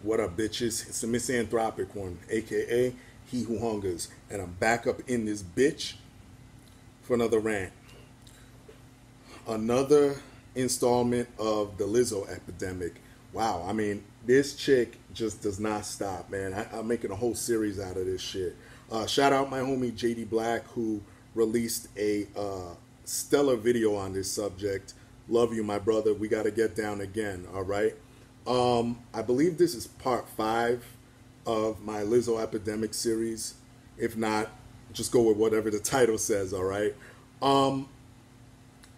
What up, bitches? It's the misanthropic one, aka He Who Hungers, and I'm back up in this bitch for another rant. Another installment of the Lizzo Epidemic. Wow, I mean, this chick just does not stop, man. I'm making a whole series out of this shit. Shout out my homie JD Black, who released a stellar video on this subject. Love you, my brother. We got to get down again, all right? I believe this is part 5 of my Lizzo Epidemic series. If not, just go with whatever the title says, all right?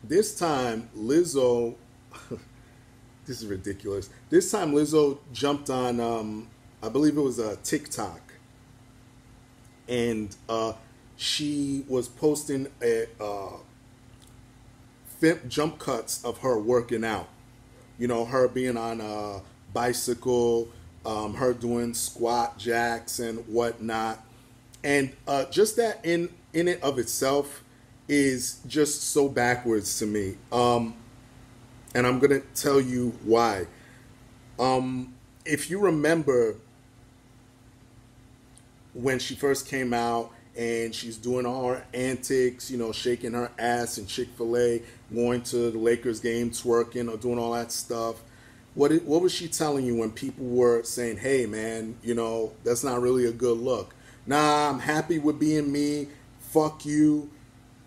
This time, Lizzo, this is ridiculous. This time, Lizzo jumped on, I believe it was a TikTok. And she was posting jump cuts of her working out. You know, her being on a bicycle, her doing squat jacks and whatnot. And just that in it of itself is just so backwards to me. And I'm going to tell you why. If you remember when she first came out and she's doing all her antics, you know, shaking her ass in Chick-fil-A, going to the Lakers game, twerking, or doing all that stuff. What was she telling you when people were saying, hey, man, you know, that's not really a good look? Nah, I'm happy with being me. Fuck you.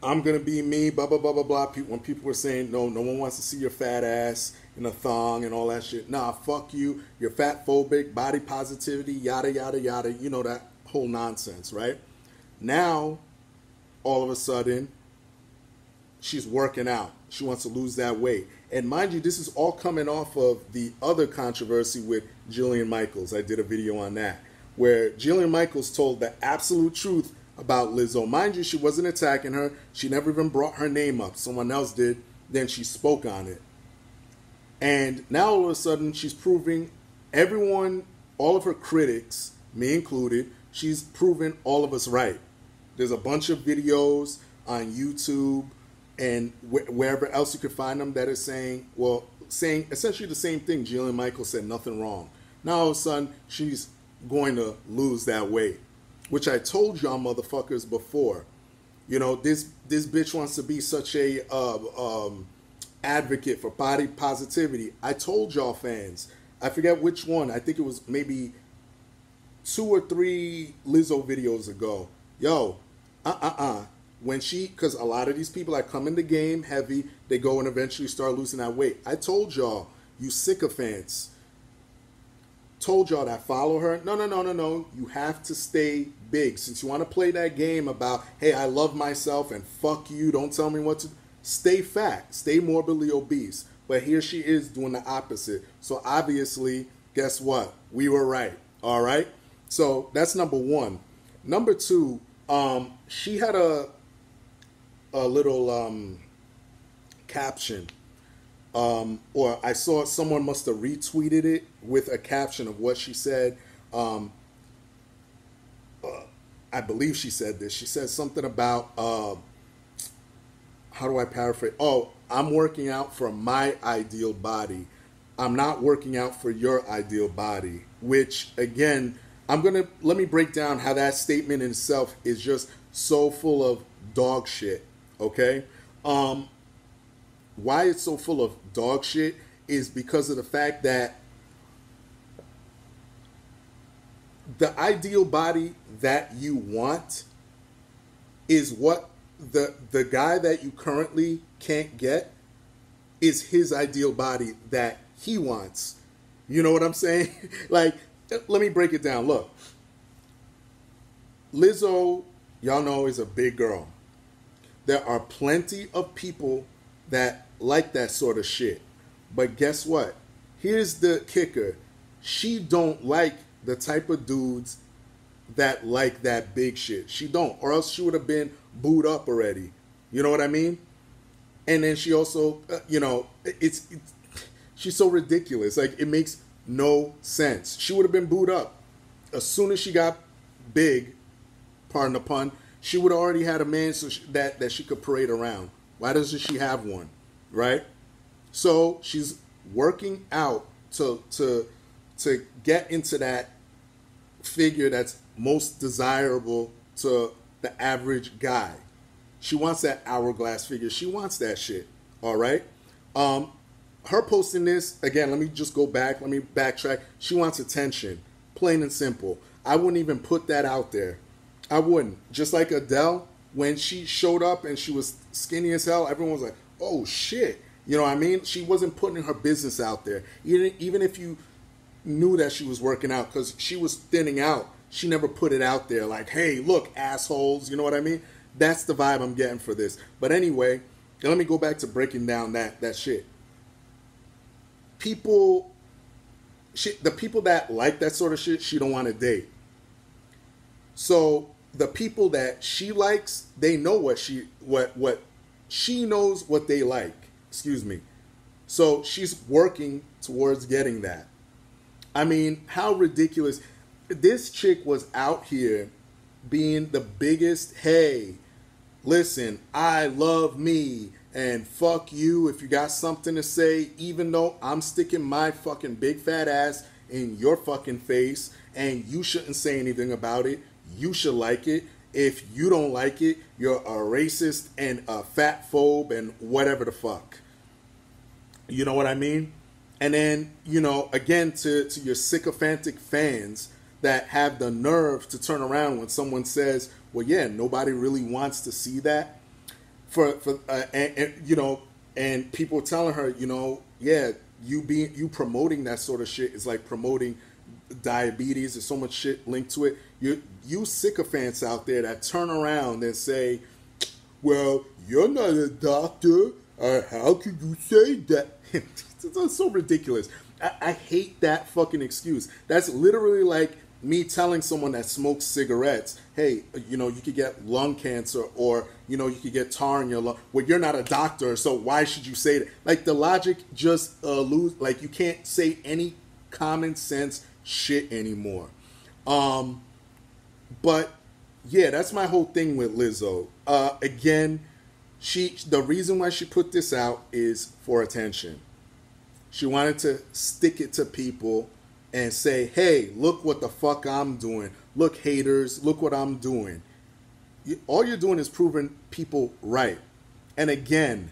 I'm going to be me, blah, blah, blah, blah, blah. When people were saying, no one wants to see your fat ass in a thong and all that shit. Nah, fuck you. You're fat phobic, body positivity, yada, yada, yada. You know, that whole nonsense, right? Now, all of a sudden, she's working out. She wants to lose that weight. And mind you, this is all coming off of the other controversy with Jillian Michaels. I did a video on that, where Jillian Michaels told the absolute truth about Lizzo. Mind you, she wasn't attacking her. She never even brought her name up. Someone else did. Then she spoke on it. And now all of a sudden, she's proving everyone, all of her critics, me included, she's proven all of us right. There's a bunch of videos on YouTube and wherever else you could find them that are saying essentially the same thing. Jillian Michaels said nothing wrong. Now all of a sudden, she's going to lose that weight, which I told y'all motherfuckers before. You know, this bitch wants to be such a advocate for body positivity. I told y'all fans, I forget which one, I think it was maybe 2 or 3 Lizzo videos ago. Yo, because a lot of these people that come in the game heavy, they go and eventually start losing that weight. I told y'all, you sycophants, told y'all that follow her. No. You have to stay big. Since you want to play that game about, hey, I love myself and fuck you, don't tell me what to do. Stay fat. Stay morbidly obese. But here she is doing the opposite. So obviously, guess what? We were right. All right? So that's number 1. Number 2, she had a little caption. Or I saw someone must have retweeted it with a caption of what she said. I believe she said this. She said something about, how do I paraphrase? Oh, I'm working out for my ideal body. I'm not working out for your ideal body. Which, again, let me break down how that statement in itself is just so full of dog shit, okay? Why it's so full of dog shit is because of the fact that the ideal body that you want is what the guy that you currently can't get is his ideal body that he wants. You know what I'm saying? Like, let me break it down. Look, Lizzo, y'all know, is a big girl. There are plenty of people that like that sort of shit. But guess what? Here's the kicker. She don't like the type of dudes that like that big shit. She don't. Or else she would have been booed up already. You know what I mean? And then she also, you know, she's so ridiculous. Like, it makes no sense. She would have been booed up. As soon as she got big, pardon the pun, she would have already had a man that she could parade around. Why doesn't she have one? Right? So she's working out to to get into that figure that's most desirable to the average guy. She wants that hourglass figure. She wants that shit. All right. Her posting this again. Let me just go back. Let me backtrack. She wants attention, plain and simple. I wouldn't even put that out there. I wouldn't. Just like Adele, when she showed up and she was skinny as hell, everyone was like, "Oh shit." You know what I mean? She wasn't putting her business out there. Even if you knew that she was working out, because she was thinning out, she never put it out there like, "Hey, look, assholes." You know what I mean? That's the vibe I'm getting for this. But anyway, let me go back to breaking down that shit. The people that like that sort of shit, she don't want to date. So the people that she likes, they know what she knows what they like. Excuse me. So she's working towards getting that. I mean, how ridiculous. This chick was out here being the biggest, hey, listen, I love me, and fuck you if you got something to say, even though I'm sticking my fucking big fat ass in your fucking face, and you shouldn't say anything about it. You should like it. If you don't like it, you're a racist and a fat phobe and whatever the fuck. You know what I mean? And then, you know, again, to your sycophantic fans that have the nerve to turn around when someone says, well, yeah, nobody really wants to see that. You know, and people telling her, you know, yeah, you promoting that sort of shit is like promoting diabetes. There's so much shit linked to it. You sycophants out there that turn around and say, well, you're not a doctor. How could you say that? It's so ridiculous. I hate that fucking excuse. That's literally like me telling someone that smokes cigarettes, hey, you know, you could get lung cancer, or, you know, you could get tar in your lung. Well, you're not a doctor, so why should you say that? Like, the logic just lose. Like, you can't say any common sense shit anymore. But yeah, that's my whole thing with Lizzo. Again, the reason why she put this out is for attention. She wanted to stick it to people and say, hey, look what the fuck I'm doing. Look, haters, look what I'm doing. All you're doing is proving people right. And again,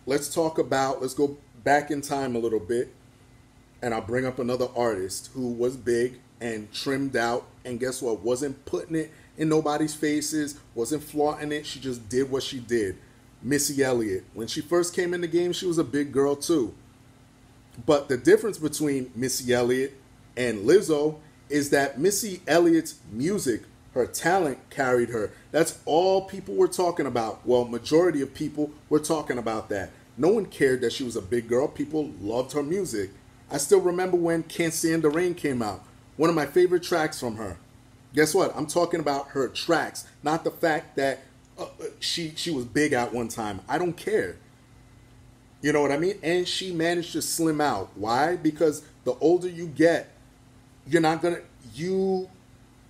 let's go back in time a little bit, and I'll bring up another artist who was big and trimmed out, and guess what? Wasn't putting it in nobody's faces, wasn't flaunting it. She just did what she did. Missy Elliott. When she first came in the game, she was a big girl too. But the difference between Missy Elliott and Lizzo is that Missy Elliott's music, her talent carried her. That's all people were talking about. Well, majority of people were talking about that. No one cared that she was a big girl. People loved her music. I still remember when Can't Stand the Rain came out. One of my favorite tracks from her. Guess what? I'm talking about her tracks, not the fact that she was big at one time. I don't care. You know what I mean? And she managed to slim out. Why? Because the older you get, you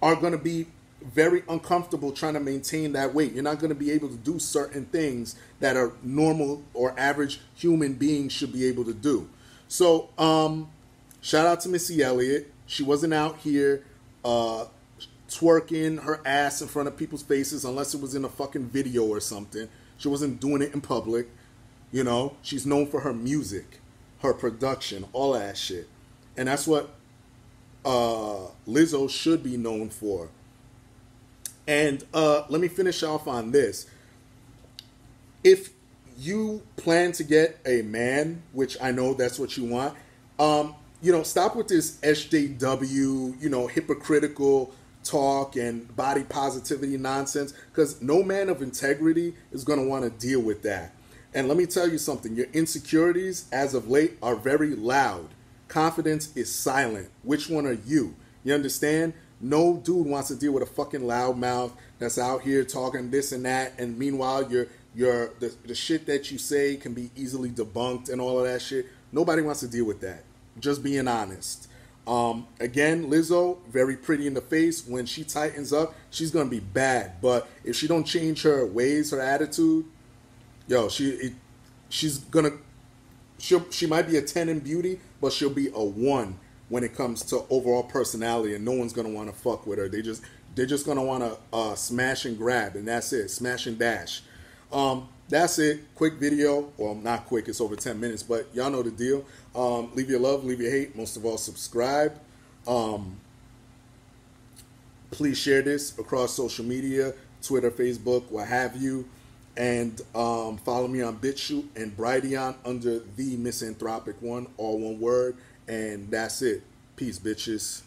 are gonna be very uncomfortable trying to maintain that weight. You're not gonna be able to do certain things that a normal or average human being should be able to do. So, shout out to Missy Elliott. She wasn't out here twerking her ass in front of people's faces unless it was in a fucking video or something. She wasn't doing it in public. You know, she's known for her music, her production, all that shit. And that's what Lizzo should be known for. And let me finish off on this. If you plan to get a man, which I know that's what you want, you know, stop with this SJW, you know, hypocritical talk and body positivity nonsense, because no man of integrity is going to want to deal with that. And let me tell you something, your insecurities as of late are very loud. Confidence is silent. Which one are you? You understand? No dude wants to deal with a fucking loudmouth that's out here talking this and that, and meanwhile the shit that you say can be easily debunked and all of that shit. Nobody wants to deal with that. Just being honest. Again, Lizzo, very pretty in the face. When she tightens up, she's gonna be bad. But if she don't change her ways, her attitude, yo, she might be a 10 in beauty, but she'll be a 1 when it comes to overall personality, and no one's gonna want to fuck with her. They're just gonna want to smash and grab, and that's it. Smash and dash. That's it. Quick video. Well, not quick. It's over 10 minutes, but y'all know the deal. Leave your love, leave your hate. Most of all, subscribe. Please share this across social media, Twitter, Facebook, what have you. And follow me on BitChute and Brighteon under the Misanthropic One, all one word. And that's it. Peace, bitches.